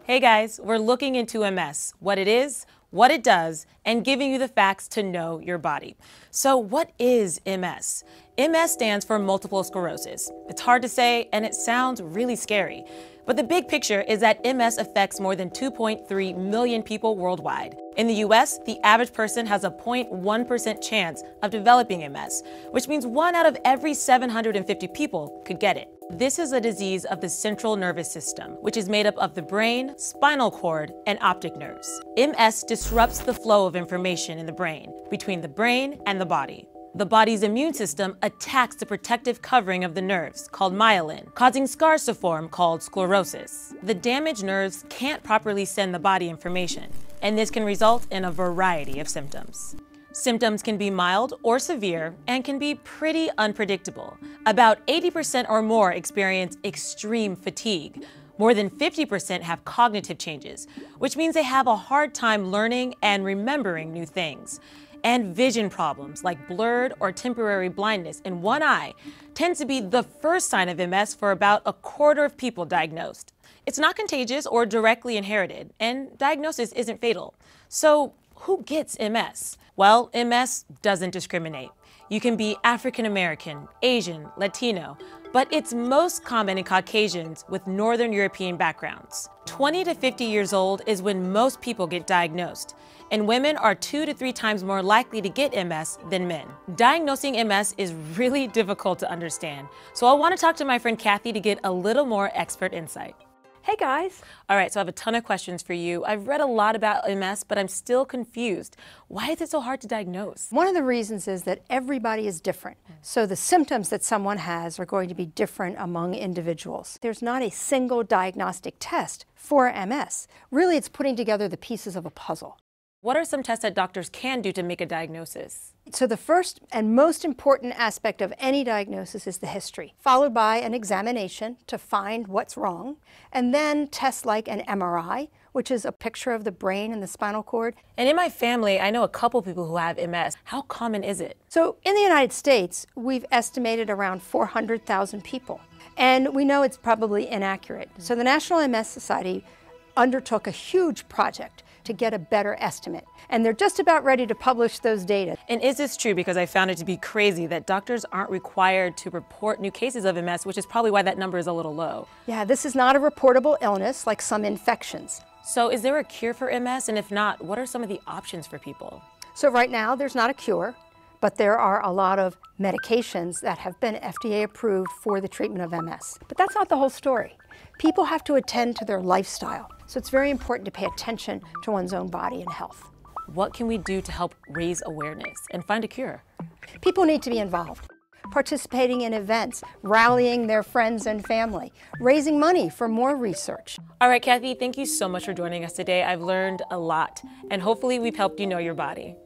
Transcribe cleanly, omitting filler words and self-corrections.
Hey guys, we're looking into MS, what it is, what it does, and giving you the facts to know your body. So what is MS? MS stands for multiple sclerosis. It's hard to say and it sounds really scary. But the big picture is that MS affects more than 2.3 million people worldwide. In the US, the average person has a 0.1% chance of developing MS, which means 1 out of every 750 people could get it. This is a disease of the central nervous system, which is made up of the brain, spinal cord, and optic nerves. MS disrupts the flow of information in the brain, between the brain and the body. The body's immune system attacks the protective covering of the nerves, called myelin, causing scars to form called sclerosis. The damaged nerves can't properly send the body information, and this can result in a variety of symptoms. Symptoms can be mild or severe and can be pretty unpredictable. About 80% or more experience extreme fatigue. More than 50% have cognitive changes, which means they have a hard time learning and remembering new things. And vision problems like blurred or temporary blindness in one eye tends to be the first sign of MS for about a quarter of people diagnosed. It's not contagious or directly inherited, and diagnosis isn't fatal. So who gets MS? Well, MS doesn't discriminate. You can be African American, Asian, Latino, but it's most common in Caucasians with Northern European backgrounds. 20 to 50 years old is when most people get diagnosed, and women are 2 to 3 times more likely to get MS than men. Diagnosing MS is really difficult to understand, so I want to talk to my friend Kathy to get a little more expert insight. Hey guys. All right, so I have a ton of questions for you. I've read a lot about MS, but I'm still confused. Why is it so hard to diagnose? One of the reasons is that everybody is different. So the symptoms that someone has are going to be different among individuals. There's not a single diagnostic test for MS. Really, it's putting together the pieces of a puzzle. What are some tests that doctors can do to make a diagnosis? So the first and most important aspect of any diagnosis is the history, followed by an examination to find what's wrong, and then tests like an MRI, which is a picture of the brain and the spinal cord. And in my family, I know a couple people who have MS. How common is it? So in the United States, we've estimated around 400,000 people, and we know it's probably inaccurate. So the National MS Society undertook a huge project to get a better estimate. And they're just about ready to publish those data. And is this true? Because I found it to be crazy that doctors aren't required to report new cases of MS, which is probably why that number is a little low. Yeah, this is not a reportable illness like some infections. So is there a cure for MS? And if not, what are some of the options for people? So right now, there's not a cure, but there are a lot of medications that have been FDA approved for the treatment of MS. But that's not the whole story. People have to attend to their lifestyle. So it's very important to pay attention to one's own body and health. What can we do to help raise awareness and find a cure? People need to be involved, participating in events, rallying their friends and family, raising money for more research. All right, Kathy, thank you so much for joining us today. I've learned a lot, and hopefully we've helped you know your body.